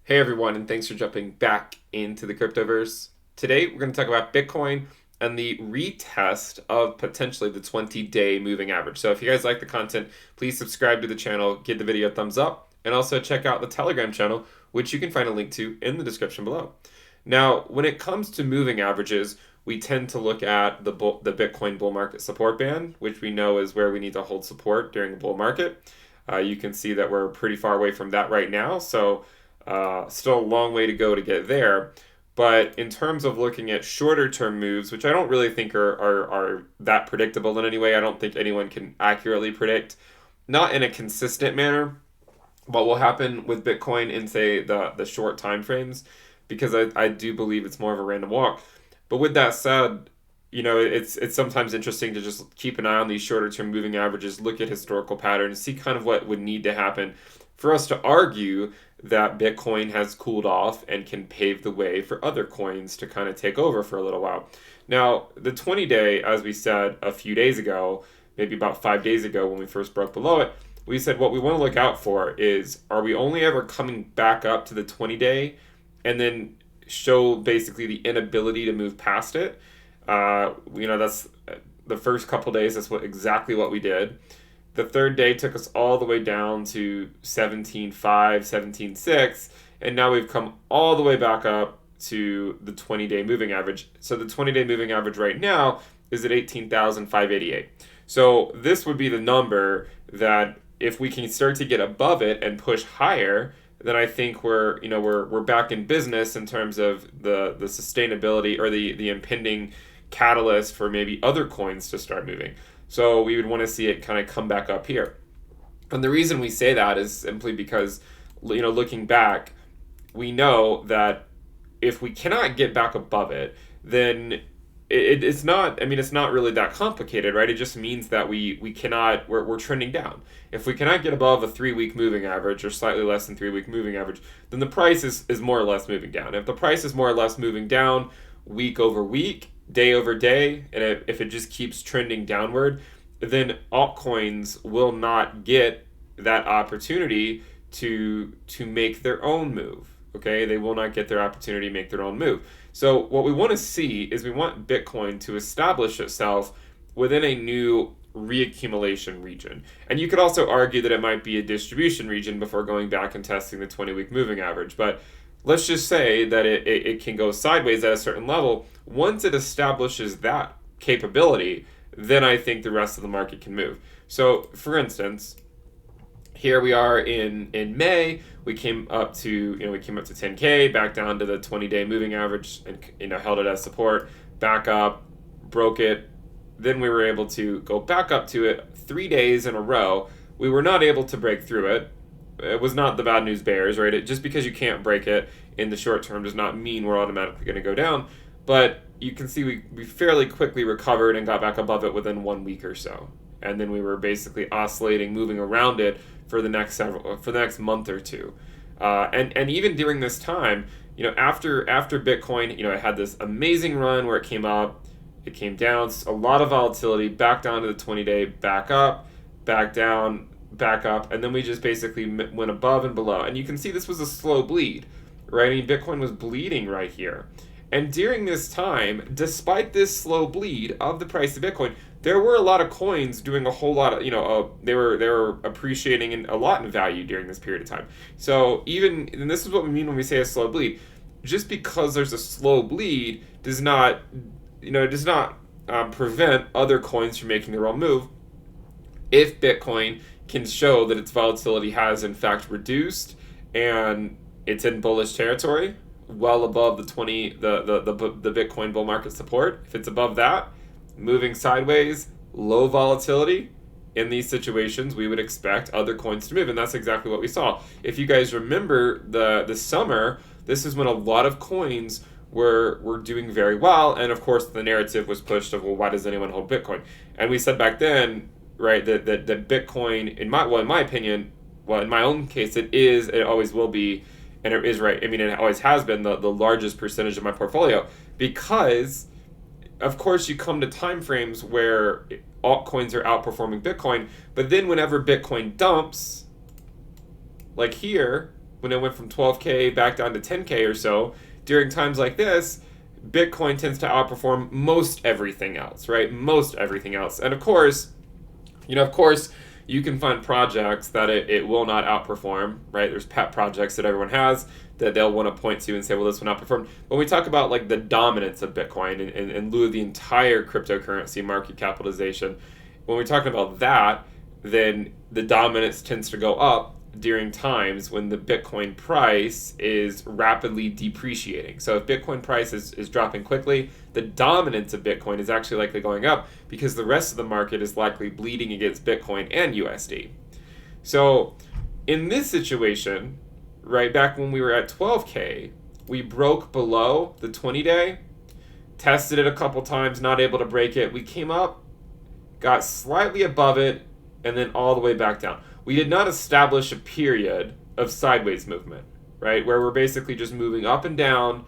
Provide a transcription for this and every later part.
Hey everyone, and thanks for jumping back into the cryptoverse. Today we're going to talk about Bitcoin and the retest of potentially the 20-day moving average. So if you guys like the content, please subscribe to the channel, give the video a thumbs up, and also check out the Telegram channel, which you can find a link to in the description below. Now, when it comes to moving averages, we tend to look at the Bitcoin bull market support band, which we know is where we need to hold support during a bull market. You can see that we're pretty far away from that right now, so still a long way to go to get there. But in terms of looking at shorter term moves, which I don't really think are that predictable in any way, I don't think anyone can accurately predict, not in a consistent manner, what will happen with Bitcoin in, say, the short time frames, because I do believe it's more of a random walk. But with that said, it's sometimes interesting to just keep an eye on these shorter term moving averages, look at historical patterns, see kind of what would need to happen for us to argue that Bitcoin has cooled off and can pave the way for other coins to kind of take over for a little while. Now, the 20-day, as we said a few days ago, maybe about 5 days ago when we first broke below it, we said what we want to look out for is, are we only ever coming back up to the 20-day and then show basically the inability to move past it? That's the first couple days, that's exactly what we did. The third day took us all the way down to 17.5, 17.6, and now we've come all the way back up to the 20-day moving average. So the 20-day moving average right now is at 18,588. So this would be the number that if we can start to get above it and push higher, then I think we're back in business in terms of the sustainability or the impending catalyst for maybe other coins to start moving. So we would want to see it kind of come back up here. And the reason we say that is simply because, looking back, we know that if we cannot get back above it, then it's not really that complicated, right? It just means that we're trending down. If we cannot get above a 3-week moving average or slightly less than 3-week moving average, then the price is more or less moving down. If the price is more or less moving down week over week, day over day, and if it just keeps trending downward, then altcoins will not get that opportunity to make their own move. Okay, they will not get their opportunity to make their own move. So what we want to see is we want Bitcoin to establish itself within a new reaccumulation region. And you could also argue that it might be a distribution region before going back and testing the 20-week moving average. But let's just say that it can go sideways at a certain level. Once it establishes that capability, then I think the rest of the market can move. So, for instance, here we are in May. We came up to 10K, back down to the 20-day moving average, and held it as support, back up, broke it. Then we were able to go back up to it 3 days in a row. We were not able to break through it. It was not the bad news bears, right? Just because you can't break it in the short term does not mean we're automatically going to go down. But you can see we fairly quickly recovered and got back above it within 1 week or so. And then we were basically oscillating, moving around it for the next month or two. And even during this time, after Bitcoin, it had this amazing run where it came up, it came down, a lot of volatility, back down to the 20-day, back up, back down, back up, and then we just basically went above and below. And you can see this was a slow bleed, right? I mean, Bitcoin was bleeding right here. And during this time, despite this slow bleed of the price of Bitcoin, there were a lot of coins doing a whole lot of, they were appreciating a lot in value during this period of time. So and this is what we mean when we say a slow bleed. Just because there's a slow bleed does not prevent other coins from making their own move. If Bitcoin can show that its volatility has in fact reduced and it's in bullish territory, well above the Bitcoin bull market support. If it's above that, moving sideways, low volatility, in these situations we would expect other coins to move, and that's exactly what we saw. If you guys remember the summer, this is when a lot of coins were doing very well, and of course the narrative was pushed of, well, why does anyone hold Bitcoin? And we said back then, right, that Bitcoin, in my opinion, in my own case, it always will be, and it is, right, I mean, it always has been the largest percentage of my portfolio, because of course you come to time frames where altcoins are outperforming Bitcoin, but then whenever Bitcoin dumps, like here, when it went from 12K back down to 10K or so, during times like this, Bitcoin tends to outperform most everything else, right? Most everything else. And of course, you can find projects that it will not outperform, right? There's pet projects that everyone has that they'll want to point to and say, well, this one outperformed. When we talk about like the dominance of Bitcoin in lieu of the entire cryptocurrency market capitalization, when we're talking about that, then the dominance tends to go up during times when the Bitcoin price is rapidly depreciating. So if Bitcoin price is dropping quickly, the dominance of Bitcoin is actually likely going up because the rest of the market is likely bleeding against Bitcoin and USD. So in this situation, right back when we were at 12K, we broke below the 20-day, tested it a couple times, not able to break it. We came up, got slightly above it, and then all the way back down. We did not establish a period of sideways movement, right, where we're basically just moving up and down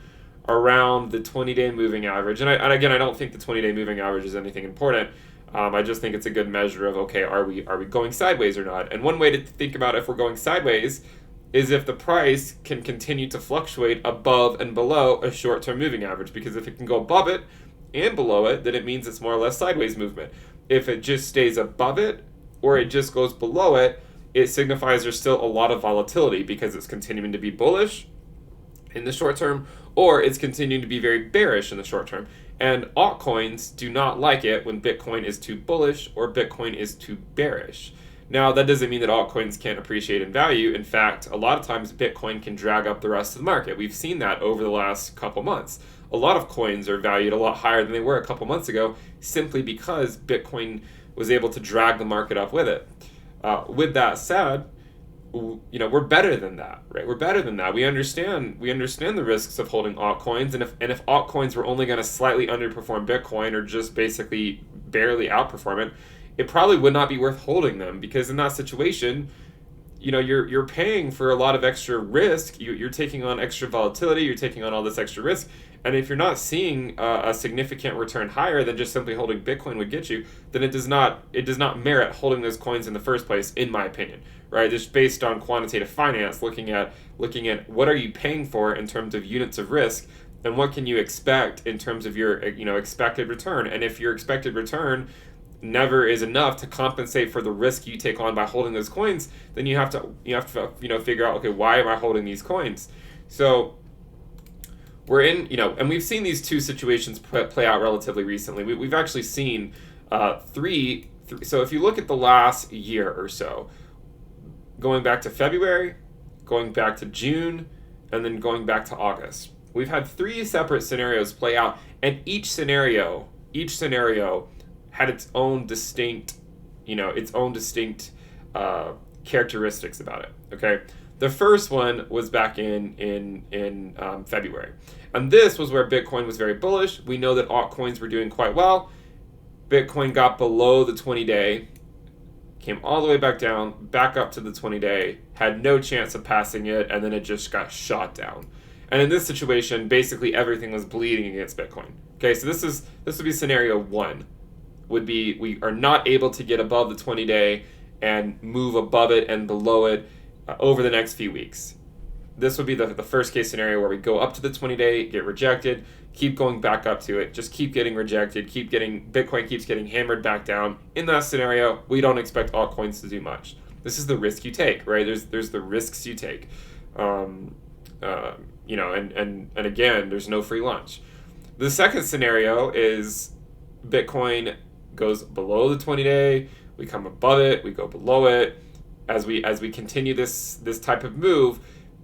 around the 20-day moving average. And again, I don't think the 20-day moving average is anything important. I just think it's a good measure of, okay, are we going sideways or not? And one way to think about if we're going sideways is if the price can continue to fluctuate above and below a short-term moving average, because if it can go above it and below it, then it means it's more or less sideways movement. If it just stays above it or it just goes below it, it signifies there's still a lot of volatility because it's continuing to be bullish in the short term, or it's continuing to be very bearish in the short term. And altcoins do not like it when Bitcoin is too bullish or Bitcoin is too bearish. Now, that doesn't mean that altcoins can't appreciate in value. In fact, a lot of times Bitcoin can drag up the rest of the market. We've seen that over the last couple months. A lot of coins are valued a lot higher than they were a couple months ago simply because Bitcoin was able to drag the market up with it. With that said, we're better than that, right? We're better than that. We understand the risks of holding altcoins, and if altcoins were only going to slightly underperform Bitcoin or just basically barely outperform it, it probably would not be worth holding them, because in that situation, you're paying for a lot of extra risk. You're taking on extra volatility. You're taking on all this extra risk. And if you're not seeing a significant return higher than just simply holding Bitcoin would get you, then it does not merit holding those coins in the first place, in my opinion, right? Just based on quantitative finance, looking at what are you paying for in terms of units of risk, and what can you expect in terms of your expected return. And if your expected return never is enough to compensate for the risk you take on by holding those coins, then you have to figure out, okay, why am I holding these coins? So we're in, and we've seen these two situations play out relatively recently. We've actually seen three. So if you look at the last year or so, going back to February, going back to June, and then going back to August, we've had three separate scenarios play out, and each scenario had its own distinct characteristics about it. Okay, the first one was back in February, and this was where Bitcoin was very bullish. We know that altcoins were doing quite well. Bitcoin got below the 20-day, came all the way back down, back up to the 20-day, had no chance of passing it, and then it just got shot down. And in this situation, basically everything was bleeding against Bitcoin. Okay, so this would be scenario one. Would be we are not able to get above the 20-day and move above it and below it over the next few weeks. This would be the first case scenario where we go up to the 20-day, get rejected, keep going back up to it, just keep getting rejected, Bitcoin keeps getting hammered back down. In that scenario, we don't expect altcoins to do much. This is the risk you take, right? There's the risks you take. And again, there's no free lunch. The second scenario is Bitcoin goes below the 20-day, we come above it, we go below it. As we continue this type of move,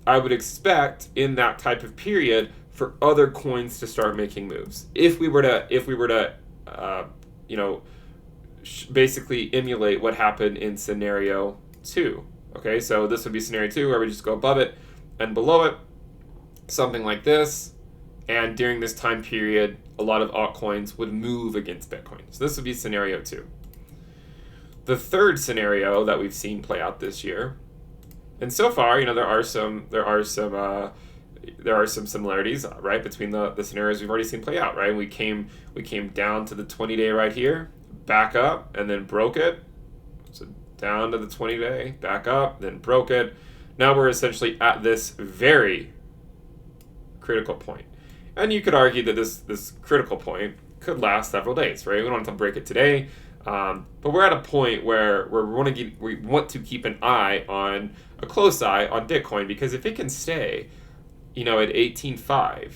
I would expect in that type of period for other coins to start making moves. If we were to basically emulate what happened in scenario 2. Okay, so this would be scenario 2 where we just go above it and below it, something like this. And during this time period, a lot of altcoins would move against Bitcoin. So this would be scenario 2. The third scenario that we've seen play out this year, and so far, there are some similarities, right, between the scenarios we've already seen play out, right? We came down to the 20-day right here, back up, and then broke it. So down to the 20-day, back up, then broke it. Now we're essentially at this very critical point. And you could argue that this critical point could last several days, right? We don't have to break it today, but we're at a point where we want to keep a close eye on Bitcoin, because if it can stay, at 18.5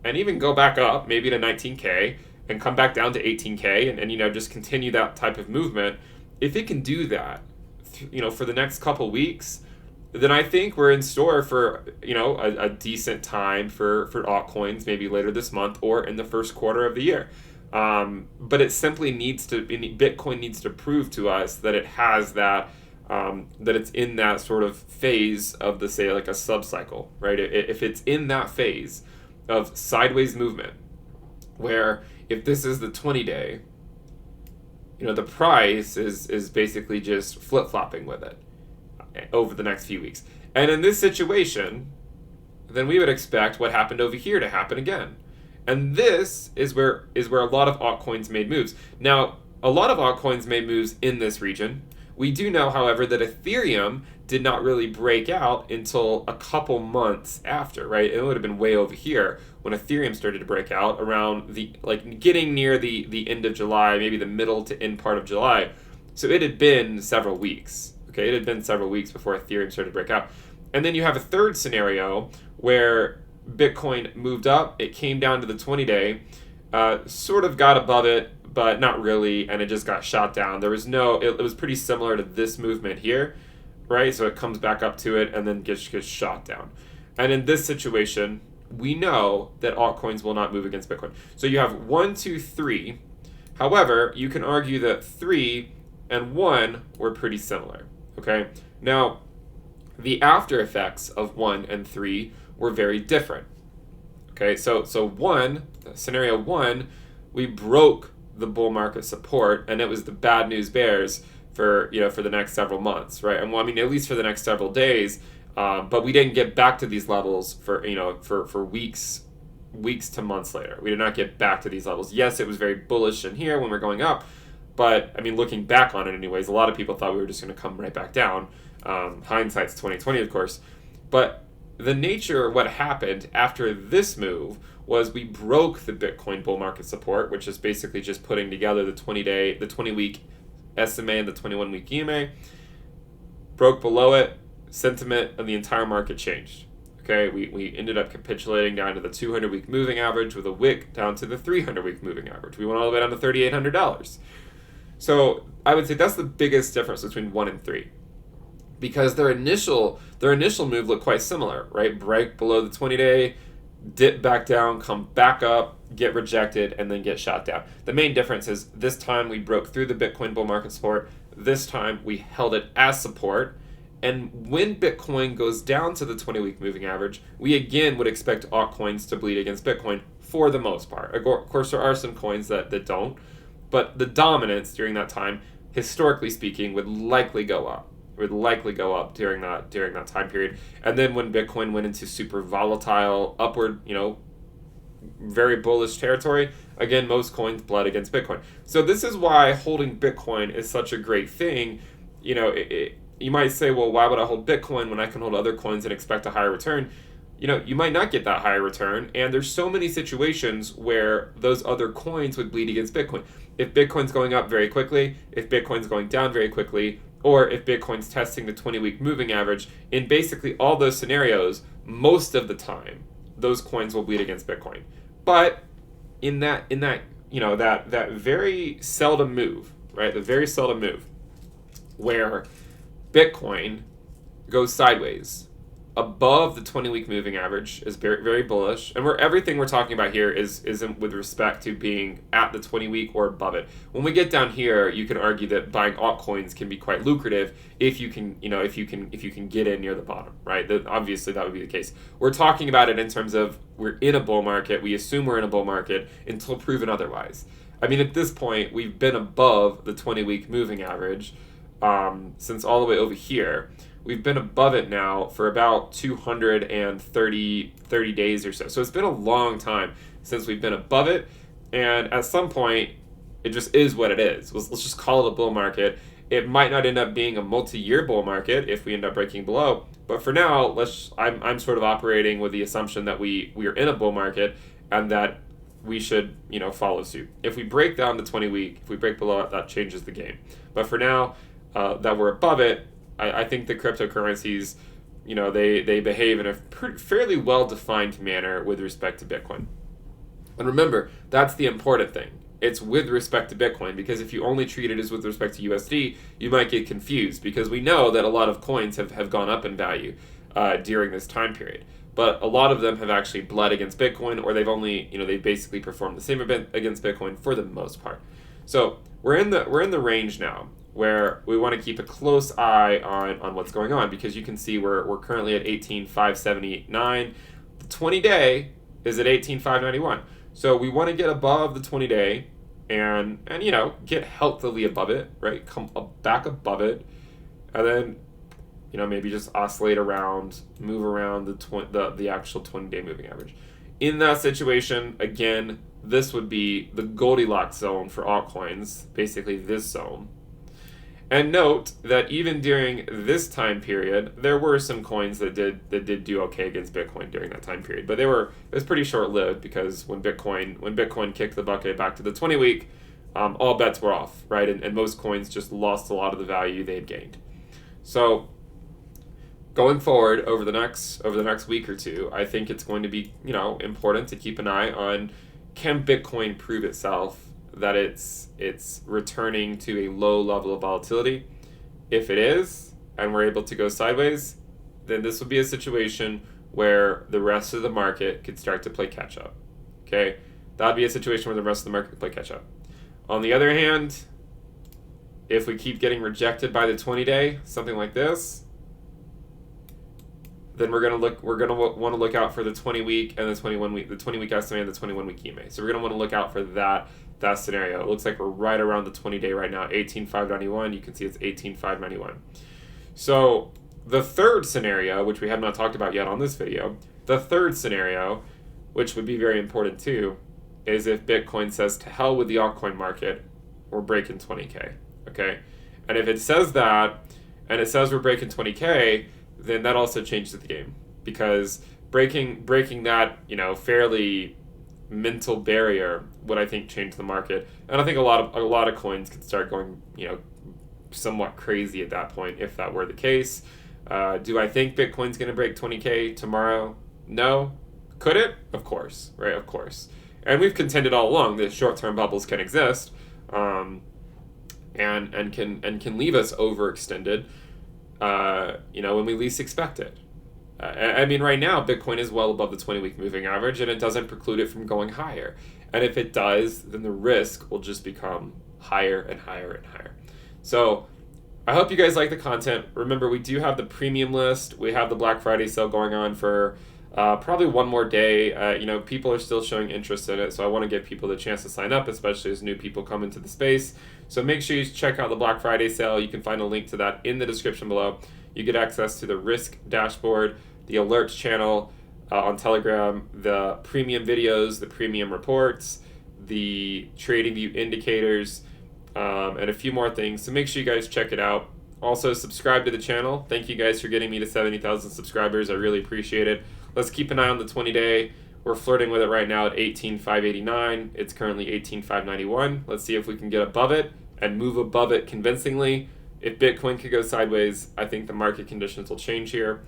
and even go back up maybe to 19K and come back down to 18K and just continue that type of movement, if it can do that, for the next couple weeks, then I think we're in store for a decent time for altcoins, maybe later this month or in the first quarter of the year. But it simply Bitcoin needs to prove to us that it has that it's in that sort of phase of say like a sub-cycle, right? If it's in that phase of sideways movement, where if this is the 20-day, the price is basically just flip-flopping with it over the next few weeks. And in this situation, then we would expect what happened over here to happen again. And this is where a lot of altcoins made moves. Now, a lot of altcoins made moves in this region. We do know, however, that Ethereum did not really break out until a couple months after, right? It would have been way over here when Ethereum started to break out around getting near the end of July, maybe the middle to end part of July. So it had been several weeks. Okay, it had been several weeks before Ethereum started to break out. And then you have a third scenario where Bitcoin moved up, it came down to the 20-day, sort of got above it, but not really, and it just got shot down. It was pretty similar to this movement here, right? So it comes back up to it and then gets shot down. And in this situation, we know that altcoins will not move against Bitcoin. So you have 1, 2, 3. However, you can argue that 3 and 1 were pretty similar. Okay, now the after effects of 1 and 3 were very different. Okay, so scenario 1, we broke the bull market support, and it was the bad news bears for the next several months, right? And at least for the next several days, but we didn't get back to these levels for weeks to months later. We did not get back to these levels. Yes, it was very bullish in here when we're going up. But looking back on it anyways, a lot of people thought we were just going to come right back down. Hindsight's 2020, of course. But the nature, what happened after this move was we broke the Bitcoin bull market support, which is basically just putting together the 20-week SMA and the 21-week EMA. Broke below it, sentiment of the entire market changed. Okay, we ended up capitulating down to the 200-week moving average with a wick down to the 300-week moving average. We went all the way down to $3,800. So I would say that's the biggest difference between 1 and 3, because their initial move looked quite similar, right? Break below the 20-day, dip back down, come back up, get rejected, and then get shot down. The main difference is this time we broke through the Bitcoin bull market support. This time we held it as support. And when Bitcoin goes down to the 20-week moving average, we again would expect altcoins to bleed against Bitcoin for the most part. Of course, there are some coins that don't. But the dominance during that time, historically speaking, would likely go up. It would likely go up during that time period. And then when Bitcoin went into super volatile, upward, very bullish territory, again, most coins bled against Bitcoin. So this is why holding Bitcoin is such a great thing. You might say, well, why would I hold Bitcoin when I can hold other coins and expect a higher return? You might not get that higher return, and there's so many situations where those other coins would bleed against Bitcoin. If Bitcoin's going up very quickly, if Bitcoin's going down very quickly, or if Bitcoin's testing the 20-week moving average, in basically all those scenarios, most of the time, those coins will bleed against Bitcoin. But in that very seldom move, right? The very seldom move where Bitcoin goes sideways above the 20-week moving average is very, very bullish. And everything we're talking about here is with respect to being at the 20-week or above it. When we get down here, you can argue that buying altcoins can be quite lucrative if you can get in near the bottom, right? Obviously, that would be the case. We're talking about it in terms of we're in a bull market. We assume we're in a bull market until proven otherwise. At this point, we've been above the 20-week moving average since all the way over here. We've been above it now for about 230 days or so. So it's been a long time since we've been above it. And at some point, it just is what it is. Let's just call it a bull market. It might not end up being a multi-year bull market if we end up breaking below, But for now, I'm sort of operating with the assumption that we are in a bull market and that we should, follow suit. If we break down the 20-week, if we break below it, that changes the game. But for now, that we're above it, I think the cryptocurrencies, they behave in a fairly well-defined manner with respect to Bitcoin. And remember, that's the important thing. It's with respect to Bitcoin, because if you only treat it as with respect to USD, you might get confused, because we know that a lot of coins have gone up in value during this time period. But a lot of them have actually bled against Bitcoin, or they've basically performed the same event against Bitcoin for the most part. So we're in the range now where we want to keep a close eye on what's going on, because you can see we're currently at 18,579. The 20-day is at 18,591. So we want to get above the 20-day and get healthily above it, right? Come back above it, and then maybe just oscillate around, move around the actual 20-day moving average. In that situation, again, this would be the Goldilocks zone for altcoins, basically this zone. And note that even during this time period, there were some coins that did do okay against Bitcoin during that time period, but it was pretty short-lived, because when Bitcoin kicked the bucket back to the 20-week, all bets were off, right? And most coins just lost a lot of the value they had gained. So going forward over the next week or two, I think it's going to be important to keep an eye on, can Bitcoin prove itself that it's returning to a low level of volatility? If it is, and we're able to go sideways, then this would be a situation where the rest of the market could start to play catch up. Okay, that would be a situation where the rest of the market could play catch up. On the other hand, if we keep getting rejected by the 20-day, something like this, then we're gonna want to look out for the 20-week and the 21-week, the 20-week estimate and the 21-week EMA. So we're gonna want to look out for that scenario. It looks like we're right around the 20-day right now, 18,591. You can see it's 18,591. So the third scenario, which we have not talked about yet on this video, the third scenario, which would be very important too, is if Bitcoin says to hell with the altcoin market, we're breaking 20K. Okay, and if it says that, and it says we're breaking 20K, then that also changes the game, because breaking that fairly mental barrier would, I think, change the market, and I think a lot of coins could start going somewhat crazy at that point if that were the case. Do I think Bitcoin's going to break 20K tomorrow? No. Could it? Of course, right? Of course. And we've contended all along that short-term bubbles can exist, and can leave us overextended, when we least expect it. I mean, right now, Bitcoin is well above the 20-week moving average, and it doesn't preclude it from going higher. And if it does, then the risk will just become higher and higher and higher. So I hope you guys like the content. Remember, we do have the premium list. We have the Black Friday sale going on for probably one more day. People are still showing interest in it, so I want to give people the chance to sign up, especially as new people come into the space. So make sure you check out the Black Friday sale. You can find a link to that in the description below. You get access to the risk dashboard, the alerts channel on Telegram, the premium videos, the premium reports, the trading view indicators, and a few more things. So make sure you guys check it out. Also, subscribe to the channel. Thank you guys for getting me to 70,000 subscribers. I really appreciate it. Let's keep an eye on the 20-day. We're flirting with it right now at 18,589. It's currently 18,591. Let's see if we can get above it and move above it convincingly. If Bitcoin could go sideways, I think the market conditions will change here.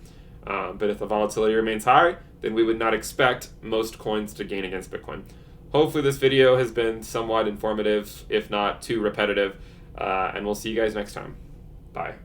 But if the volatility remains high, then we would not expect most coins to gain against Bitcoin. Hopefully this video has been somewhat informative, if not too repetitive, and we'll see you guys next time. Bye.